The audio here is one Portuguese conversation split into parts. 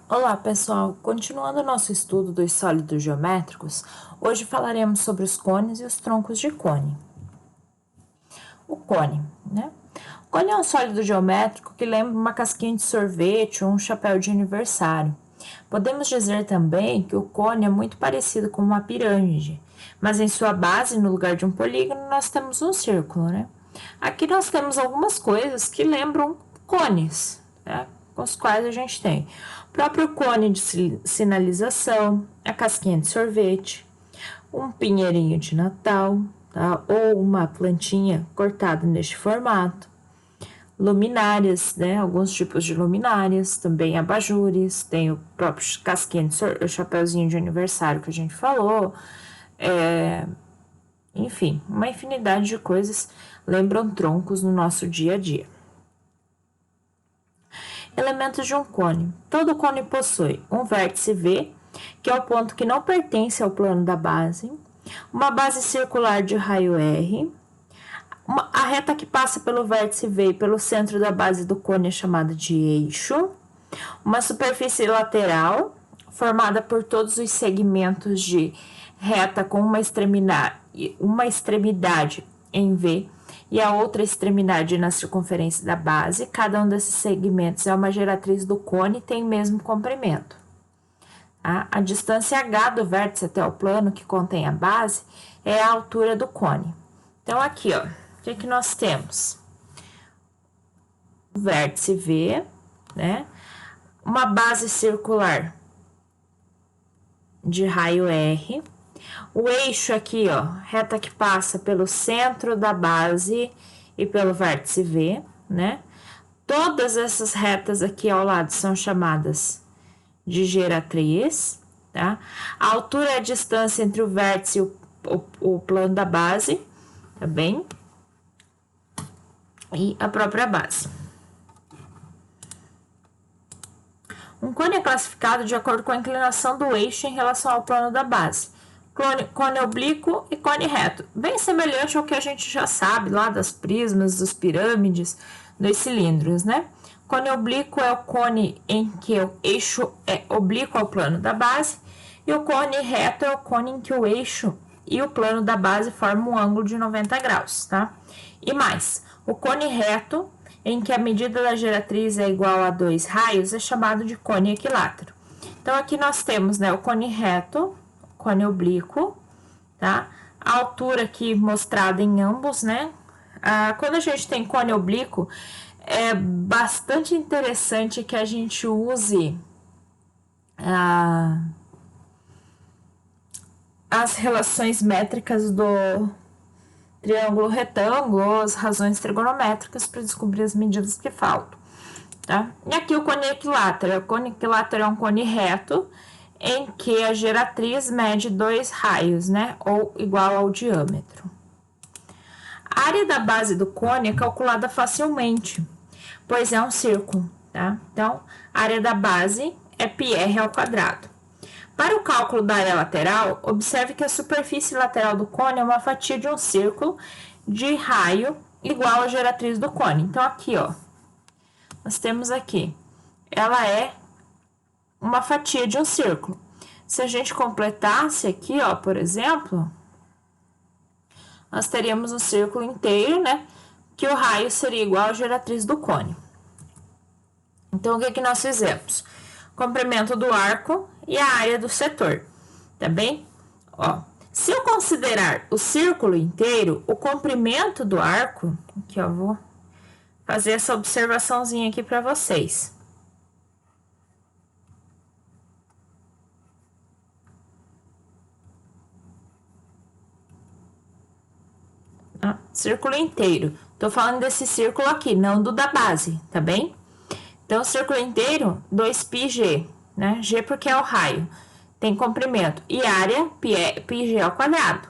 Olá, pessoal! Continuando o nosso estudo dos sólidos geométricos, hoje falaremos sobre os cones e os troncos de cone. O cone, né? O cone é um sólido geométrico que lembra uma casquinha de sorvete ou um chapéu de aniversário. Podemos dizer também que o cone é muito parecido com uma pirâmide, mas em sua base, no lugar de um polígono, nós temos um círculo, né? Aqui nós temos algumas coisas que lembram cones, né? Com os quais a gente tem o próprio cone de sinalização, a casquinha de sorvete, um pinheirinho de Natal, tá? Ou uma plantinha cortada neste formato, luminárias, né? Alguns tipos de luminárias, também abajures, tem o próprio casquinha de o chapeuzinho de aniversário que a gente falou, enfim, uma infinidade de coisas lembram troncos no nosso dia a dia. Elementos de um cone. Todo cone possui um vértice V, que é o ponto que não pertence ao plano da base, uma base circular de raio R, a reta que passa pelo vértice V e pelo centro da base do cone é chamada de eixo, uma superfície lateral, formada por todos os segmentos de reta com uma extremidade em V e a outra extremidade na circunferência da base. Cada um desses segmentos é uma geratriz do cone e tem o mesmo comprimento. A distância H do vértice até o plano que contém a base é a altura do cone. Então, aqui, ó, o que nós temos? O vértice V, né? Uma base circular de raio R. O eixo aqui, ó, reta que passa pelo centro da base e pelo vértice V, né? Todas essas retas aqui ao lado são chamadas de geratriz, tá? A altura é a distância entre o vértice e o plano da base, tá bem? E a própria base. Um cone é classificado de acordo com a inclinação do eixo em relação ao plano da base. Cone oblíquo e cone reto, bem semelhante ao que a gente já sabe lá das prismas, das pirâmides, dos cilindros, né? Cone oblíquo é o cone em que o eixo é oblíquo ao plano da base, e o cone reto é o cone em que o eixo e o plano da base formam um ângulo de 90 graus, tá? E mais, o cone reto, em que a medida da geratriz é igual a 2 raios, é chamado de cone equilátero. Então, aqui nós temos, né, o cone reto, cone oblíquo, tá? A altura aqui mostrada em ambos, né? Quando a gente tem cone oblíquo, é bastante interessante que a gente use as relações métricas do triângulo retângulo, as razões trigonométricas para descobrir as medidas que faltam, tá? E aqui o cone equilátero. O cone equilátero é um cone reto em que a geratriz mede 2 raios, né? Ou igual ao diâmetro. A área da base do cone é calculada facilmente, pois é um círculo, tá? Então, a área da base é πr ao quadrado. Para o cálculo da área lateral, observe que a superfície lateral do cone é uma fatia de um círculo de raio igual à geratriz do cone. Então, aqui, ó, nós temos aqui, ela é uma fatia de um círculo. Se a gente completasse aqui, ó, por exemplo, nós teríamos um círculo inteiro, né? Que o raio seria igual à geratriz do cone. Então, o que nós fizemos? Comprimento do arco e a área do setor, tá bem? Ó, se eu considerar o círculo inteiro, o comprimento do arco, aqui ó, vou fazer essa observaçãozinha aqui para vocês. Círculo inteiro. Tô falando desse círculo aqui, não do da base, tá bem? Então, círculo inteiro, 2πg, né? G porque é o raio, tem comprimento. E área, πg ao quadrado.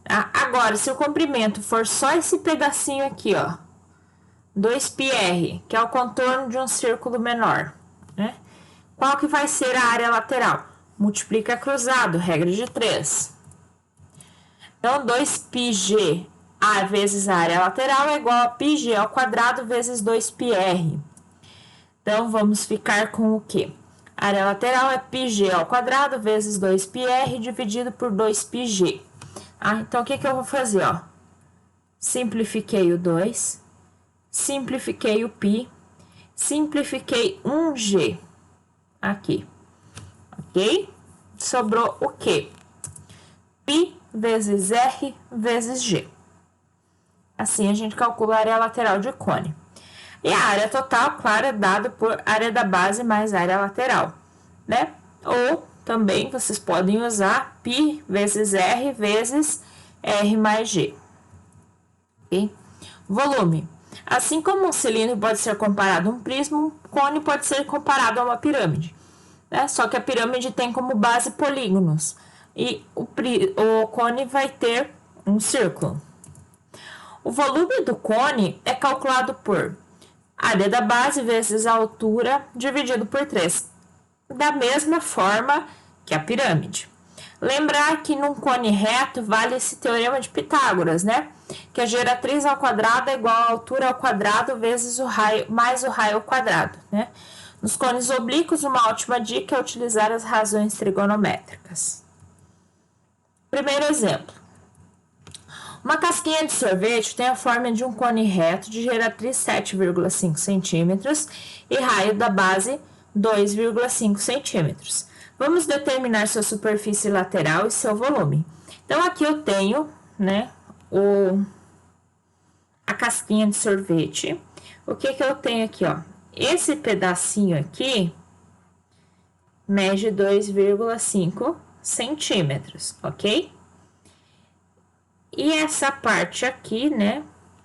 Tá? Agora, se o comprimento for só esse pedacinho aqui, ó, 2πr, que é o contorno de um círculo menor, né? Qual que vai ser a área lateral? Multiplica cruzado, regra de 3. Então, 2πg a vezes a área lateral é igual a πg ao quadrado vezes 2πr. Então, vamos ficar com o quê? área lateral é πg ao quadrado vezes 2πr dividido por 2πg. Então, o que eu vou fazer, ó? Simplifiquei o 2, simplifiquei o π, simplifiquei 1g aqui, ok? Sobrou o quê? π vezes r vezes g. Assim, a gente calcula a área lateral de cone. E a área total, claro, é dada por área da base mais área lateral, né? Ou também vocês podem usar π vezes r vezes r mais g. Okay? Volume. Assim como um cilindro pode ser comparado a um prisma, um cone pode ser comparado a uma pirâmide, né? Só que a pirâmide tem como base polígonos e o cone vai ter um círculo. O volume do cone é calculado por área da base vezes a altura dividido por 3, da mesma forma que a pirâmide. Lembrar que num cone reto vale esse teorema de Pitágoras, né? Que a geratriz ao quadrado é igual à altura ao quadrado vezes o raio mais o raio ao quadrado, né? Nos cones oblíquos, uma ótima dica é utilizar as razões trigonométricas. Primeiro exemplo. Uma casquinha de sorvete tem a forma de um cone reto de geratriz 7,5 centímetros e raio da base 2,5 centímetros. Vamos determinar sua superfície lateral e seu volume. Então, aqui eu tenho, né, a casquinha de sorvete. O que eu tenho aqui, ó? Esse pedacinho aqui mede 2,5 centímetros, ok? E essa parte aqui, né?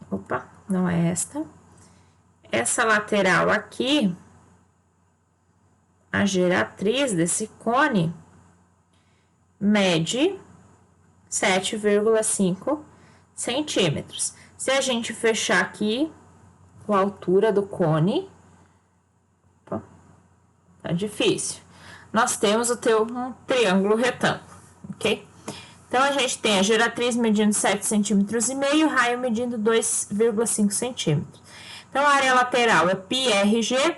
Opa, não é esta. Essa lateral aqui, a geratriz desse cone, mede 7,5 centímetros. Se a gente fechar aqui a altura do cone, opa, tá difícil. Nós temos um triângulo retângulo, ok? Então, a gente tem a geratriz medindo 7,5 centímetros e meio, o raio medindo 2,5 centímetros. Então, a área lateral é πrg,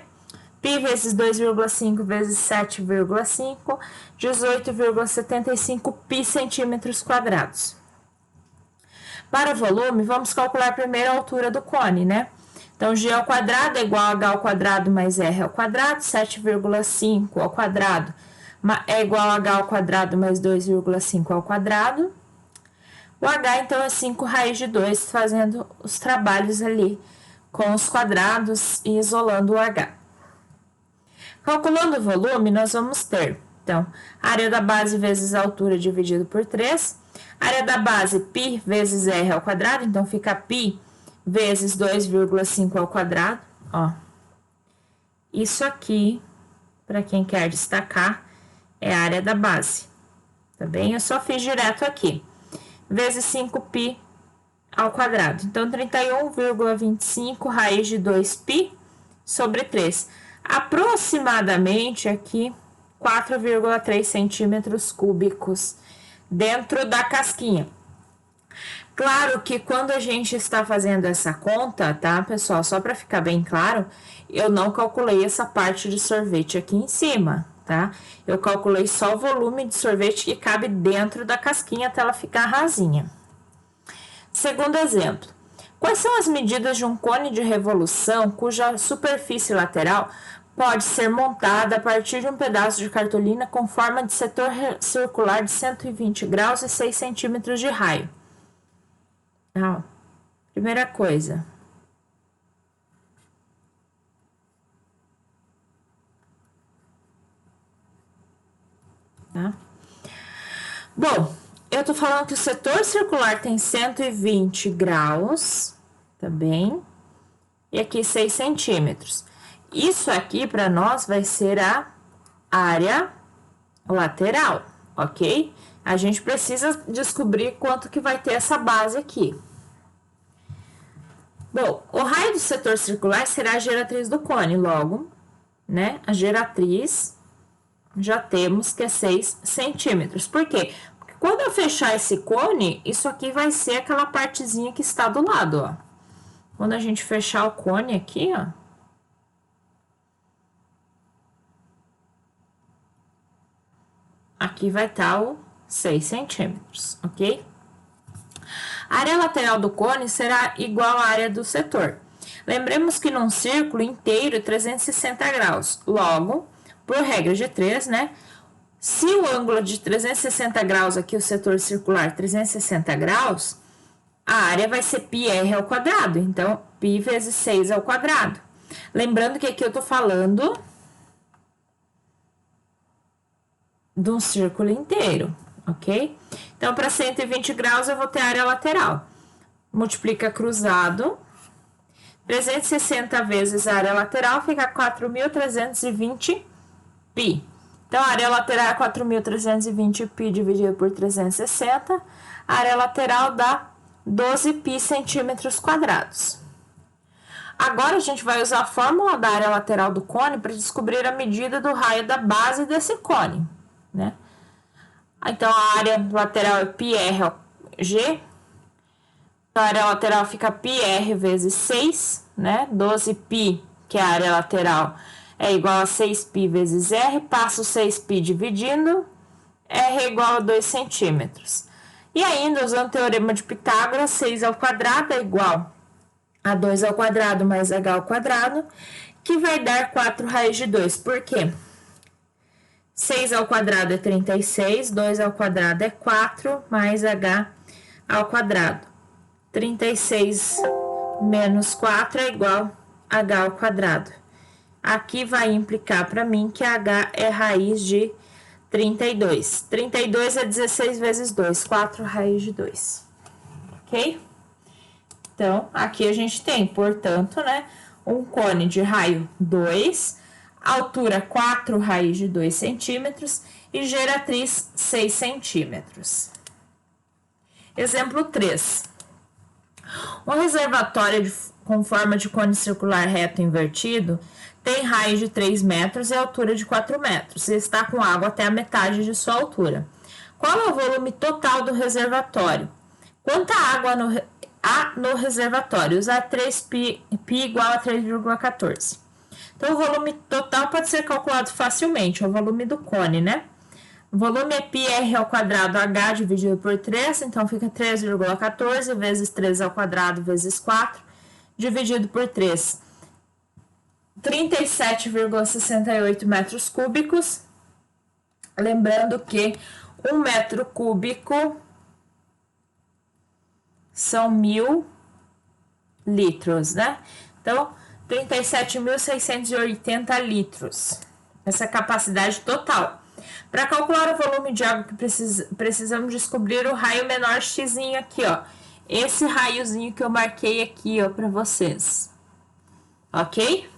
π vezes 2,5 vezes 7,5, 18,75 π centímetros quadrados. Para o volume, vamos calcular primeiro a altura do cone, né? Então, g ao quadrado é igual a h ao quadrado mais r ao quadrado, 7,5 ao quadrado é igual a h ao quadrado mais 2,5 ao quadrado. O h, então, é 5 raiz de 2, fazendo os trabalhos ali com os quadrados e isolando o h. Calculando o volume, nós vamos ter, então, área da base vezes a altura dividido por 3. Área da base, π vezes r ao quadrado, então fica π vezes 2,5 ao quadrado, ó. Isso aqui, para quem quer destacar, é a área da base, tá bem? Eu só fiz direto aqui, vezes 5π ao quadrado. Então, 31,25 raiz de 2π sobre 3. Aproximadamente aqui, 4,3 centímetros cúbicos dentro da casquinha. Claro que quando a gente está fazendo essa conta, tá, pessoal? Só para ficar bem claro, eu não calculei essa parte de sorvete aqui em cima, tá? Eu calculei só o volume de sorvete que cabe dentro da casquinha até ela ficar rasinha. Segundo exemplo, quais são as medidas de um cone de revolução cuja superfície lateral pode ser montada a partir de um pedaço de cartolina com forma de setor circular de 120 graus e 6 centímetros de raio? Primeira coisa. Tá? Bom, eu tô falando que o setor circular tem 120 graus, tá bem? E aqui 6 centímetros. Isso aqui para nós vai ser a área lateral, ok? A gente precisa descobrir quanto que vai ter essa base aqui. Bom, o raio do setor circular será a geratriz do cone, logo, né? A geratriz já temos que é 6 centímetros. Por quê? Porque quando eu fechar esse cone, isso aqui vai ser aquela partezinha que está do lado, ó. Quando a gente fechar o cone aqui, ó. aqui vai estar o 6 centímetros, ok? A área lateral do cone será igual à área do setor. Lembremos que num círculo inteiro 360 graus. Logo, por regra de 3, né? Se o ângulo de 360 graus aqui, o setor circular 360 graus, a área vai ser πr ao quadrado. Então, π vezes 6 ao quadrado. Lembrando que aqui eu tô falando de um círculo inteiro, ok? Então, para 120 graus, eu vou ter área lateral. Multiplica cruzado. 360 vezes a área lateral fica 4.320 π. Então, a área lateral é 4.320 π dividido por 360. A área lateral dá 12 π centímetros quadrados. Agora, a gente vai usar a fórmula da área lateral do cone para descobrir a medida do raio da base desse cone, né? Então, a área lateral é πr/g. A área lateral fica πr vezes 6, né? 12π, que é a área lateral, é igual a 6π vezes r. Passo 6π dividindo, r é igual a 2 centímetros. E ainda, usando o teorema de Pitágoras, 6 ao quadrado é igual a 2 ao quadrado mais h ao quadrado, que vai dar 4 raiz de 2. Por quê? 6 ao quadrado é 36, 2 ao quadrado é 4, mais h ao quadrado. 36 menos 4 é igual a h ao quadrado. Aqui vai implicar para mim que h é raiz de 32. 32 é 16 vezes 2, 4 raiz de 2. Ok? Então, aqui a gente tem, portanto, né, um cone de raio 2, altura 4 raiz de 2 centímetros e geratriz 6 centímetros. Exemplo 3. Um reservatório com forma de cone circular reto invertido tem raio de 3 metros e altura de 4 metros e está com água até a metade de sua altura. Qual é o volume total do reservatório? Quanta água há no reservatório? Usar 3π igual a 3,14. Então, o volume total pode ser calculado facilmente, é o volume do cone, né? O volume é πr ao quadrado h dividido por 3, então fica 3,14 vezes 3 ao quadrado vezes 4, dividido por 3. 37,68 metros cúbicos. Lembrando que 1 metro cúbico são 1.000 litros, né? Então, 37.680 litros. Essa é a capacidade total. Para calcular o volume de água que precisamos descobrir o raio menor x aqui, ó. Esse raiozinho que eu marquei aqui, ó, para vocês. Ok?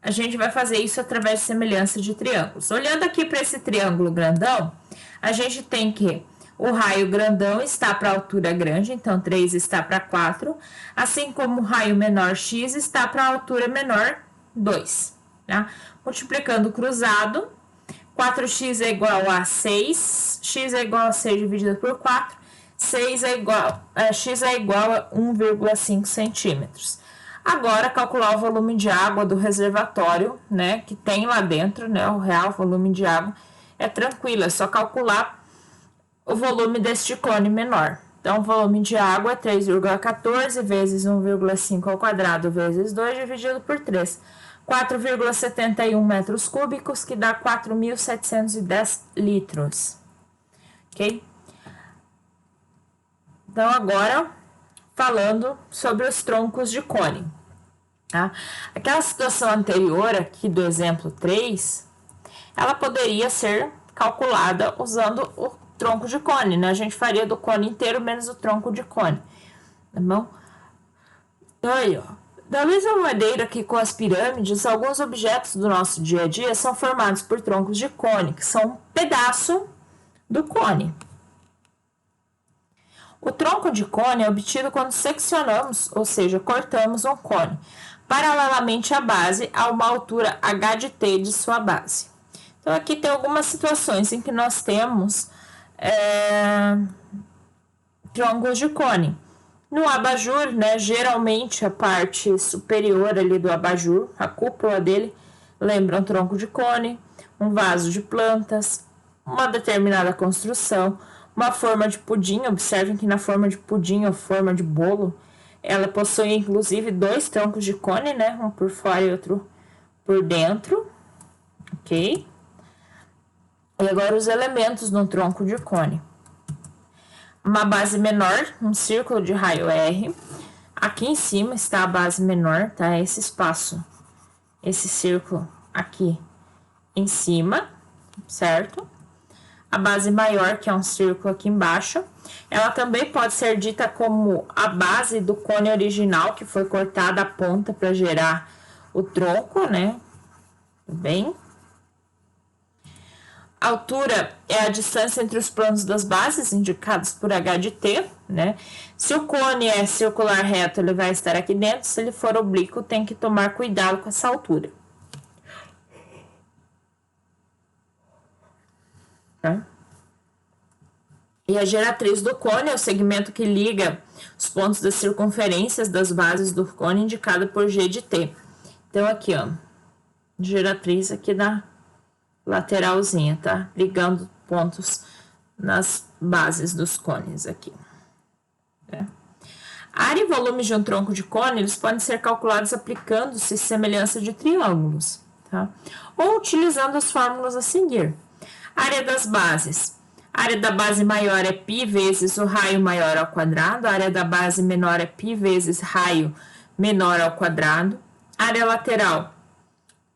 A gente vai fazer isso através de semelhança de triângulos. Olhando aqui para esse triângulo grandão, a gente tem que o raio grandão está para a altura grande, então 3 está para 4, assim como o raio menor x está para a altura menor 2, tá? Multiplicando o cruzado, 4x é igual a 6, x é igual a 6 dividido por 4, x é igual a 1,5 centímetros. Agora, calcular o volume de água do reservatório, né, que tem lá dentro, né, o real volume de água, é tranquilo, é só calcular o volume deste cone menor. Então, o volume de água é 3,14 vezes 1,5 ao quadrado vezes 2 dividido por 3. 4,71 metros cúbicos, que dá 4.710 litros. Ok? Então, agora, falando sobre os troncos de cone. Tá? Aquela situação anterior aqui do exemplo 3, ela poderia ser calculada usando o tronco de cone, né? A gente faria do cone inteiro menos o tronco de cone, tá bom? Então, aí, ó. Da mesma maneira que com as pirâmides, alguns objetos do nosso dia a dia são formados por troncos de cone, que são um pedaço do cone. O tronco de cone é obtido quando seccionamos, ou seja, cortamos um cone, paralelamente à base, a uma altura h de t de sua base. Então, aqui tem algumas situações em que nós temos troncos de cone. No abajur, né, geralmente a parte superior ali do abajur, a cúpula dele, lembra um tronco de cone, um vaso de plantas, uma determinada construção, uma forma de pudim. Observem que na forma de pudim ou forma de bolo, ela possui inclusive dois troncos de cone, né? Um por fora e outro por dentro, ok? E agora os elementos no tronco de cone. Uma base menor, um círculo de raio R. Aqui em cima está a base menor, tá? Esse espaço, esse círculo aqui em cima, certo? A base maior, que é um círculo aqui embaixo. Ela também pode ser dita como a base do cone original, que foi cortada a ponta para gerar o tronco, né? Bem. A altura é a distância entre os planos das bases, indicados por H de T, né? Se o cone é circular reto, ele vai estar aqui dentro. Se ele for oblíquo, tem que tomar cuidado com essa altura. Tá? E a geratriz do cone é o segmento que liga os pontos das circunferências das bases do cone, indicada por G de T. Então, aqui, ó, geratriz aqui da lateralzinha, tá? Ligando pontos nas bases dos cones aqui. É. Área e volume de um tronco de cone, eles podem ser calculados aplicando-se semelhança de triângulos, tá? Ou utilizando as fórmulas a seguir. Área das bases. A área da base maior é π vezes o raio maior ao quadrado. A área da base menor é π vezes raio menor ao quadrado. Área lateral,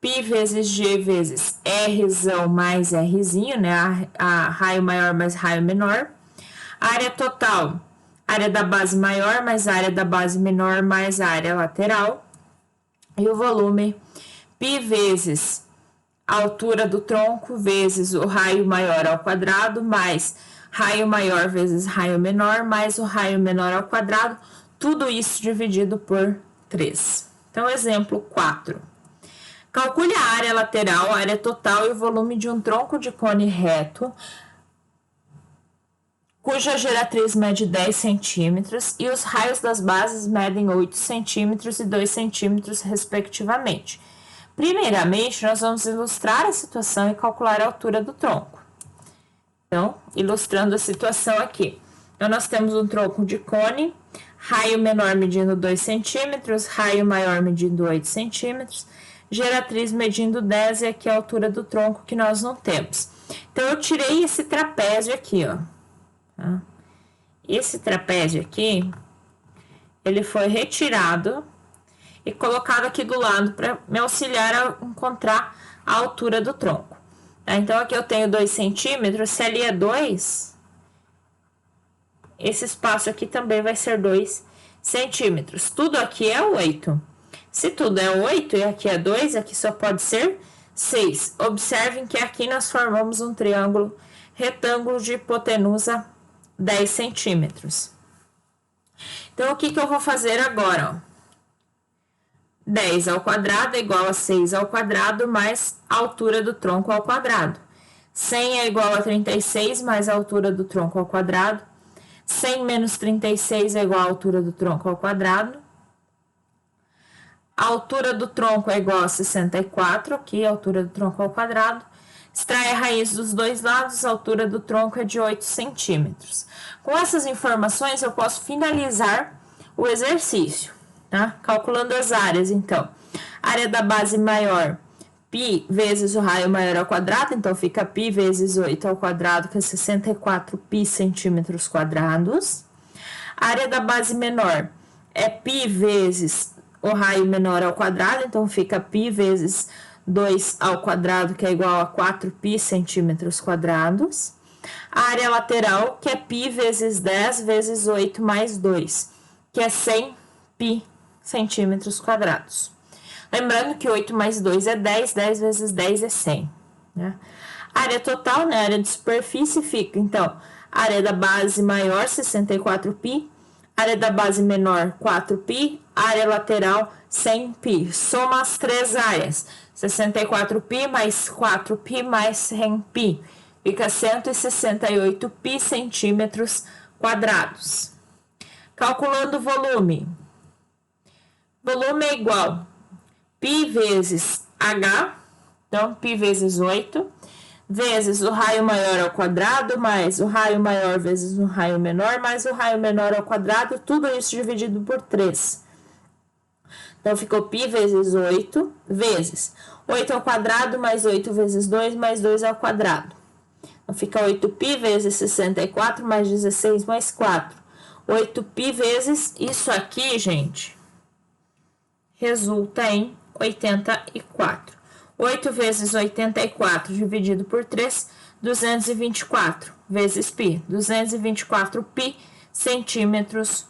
π vezes g vezes Rzão mais Rzinho, né? A raio maior mais raio menor. Área total, área da base maior mais área da base menor mais a área lateral. E o volume, π vezes a altura do tronco vezes o raio maior ao quadrado, mais raio maior vezes raio menor, mais o raio menor ao quadrado, tudo isso dividido por 3. Então, exemplo 4. Calcule a área lateral, a área total e o volume de um tronco de cone reto, cuja geratriz mede 10 centímetros e os raios das bases medem 8 centímetros e 2 centímetros, respectivamente. Primeiramente, nós vamos ilustrar a situação e calcular a altura do tronco. Então, ilustrando a situação aqui. Então, nós temos um tronco de cone, raio menor medindo 2 centímetros, raio maior medindo 8 centímetros, geratriz medindo 10 e aqui a altura do tronco que nós não temos. Então, eu tirei esse trapézio aqui, ó. Tá? Esse trapézio aqui, ele foi retirado e colocado aqui do lado para me auxiliar a encontrar a altura do tronco. Tá? Então, aqui eu tenho 2 centímetros, se ali é 2, esse espaço aqui também vai ser 2 centímetros. Tudo aqui é 8. Se tudo é 8 e aqui é 2, aqui só pode ser 6. Observem que aqui nós formamos um triângulo retângulo de hipotenusa 10 centímetros. Então, o que eu vou fazer agora? Ó? 10 ao quadrado é igual a 6 ao quadrado mais a altura do tronco ao quadrado. 100 é igual a 36 mais a altura do tronco ao quadrado. 100 menos 36 é igual à altura do tronco ao quadrado. A altura do tronco é igual a 64, aqui a altura do tronco ao quadrado. Extrai a raiz dos dois lados, a altura do tronco é de 8 centímetros. Com essas informações, eu posso finalizar o exercício, tá? Calculando as áreas, então. Área da base maior, π vezes o raio maior ao quadrado, então fica π vezes 8 ao quadrado, que é 64 π centímetros quadrados. Área da base menor é π vezes o raio menor ao quadrado, então fica π vezes 2 ao quadrado, que é igual a 4 π centímetros quadrados. A área lateral, que é π vezes 10 vezes 8 mais 2, que é 100 π centímetros quadrados. Lembrando que 8 mais 2 é 10, 10 vezes 10 é 100. Né? A área total, né, a área de superfície, fica, então, a área da base maior, 64 π, área da base menor, 4 π, área lateral, 100 π. Soma as três áreas, 64 π mais 4 π mais 100 π. Fica 168 π centímetros quadrados. Calculando o volume. Volume é igual π vezes H, então π vezes 8, vezes o raio maior ao quadrado, mais o raio maior vezes o raio menor, mais o raio menor ao quadrado, tudo isso dividido por 3. Então, ficou π vezes 8, vezes 8 ao quadrado, mais 8 vezes 2, mais 2 ao quadrado. Então, fica 8π vezes 64, mais 16, mais 4. 8π vezes isso aqui, gente, resulta em 84. 8 vezes 84 dividido por 3, 224 vezes π. 224π centímetros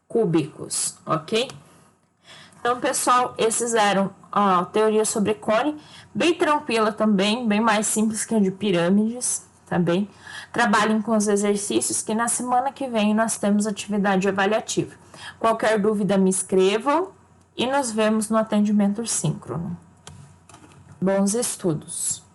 cúbicos, ok? Então, pessoal, esses eram a teoria sobre cone, bem tranquila também, bem mais simples que a de pirâmides, tá bem? Trabalhem com os exercícios que na semana que vem nós temos atividade avaliativa. Qualquer dúvida me escrevam e nos vemos no atendimento síncrono. Bons estudos!